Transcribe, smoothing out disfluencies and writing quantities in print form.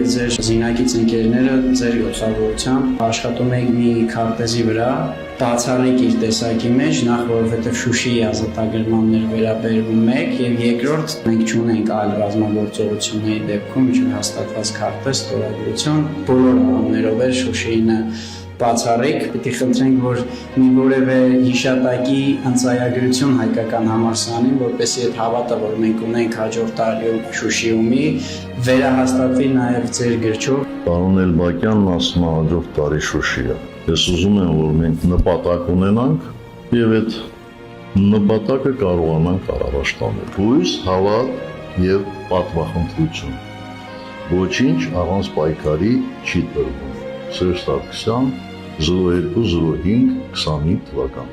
եւ ձեր զինակից ընկերները ձեր գլխավորությամբ աշխատում եք մի քարտեզի վրա, բացառիկ իր տեսակի մեջ, նախ որովհետեւ Շուշիի ազատագրմանն էր վերաբերվում մեկ եւ երկրորդ մենք չունենք այլ ռազմագործողությունների դեպքում ինչ հաստատված քարտեզ ստորագրություն բոլոր առումներով էր Շուշիինը բացառիկ, պիտի խնդրենք, որ մի որևէ հիշատակի ընծայագրություն հայկական համալսարանին, որպեսզի այդ հավատը, որ մենք ունենք հաջորդ տարիում Շուշիումի, վերահաստատվի նաև ձեր գրչով։ Պարոն Էլբակյանն ասում է հաջորդ տարի Շուշիա։ Ես ուզում եմ, որ մենք նպատակ ունենանք եւ այդ նպատակը կարողանանք առավաշտանել։ Հույս, հավատ եւ պատվախնդրություն։ Ոչինչ առանց պայքարի չի տրվում։ Սերժ Սարգսյան 0205 25 թվական։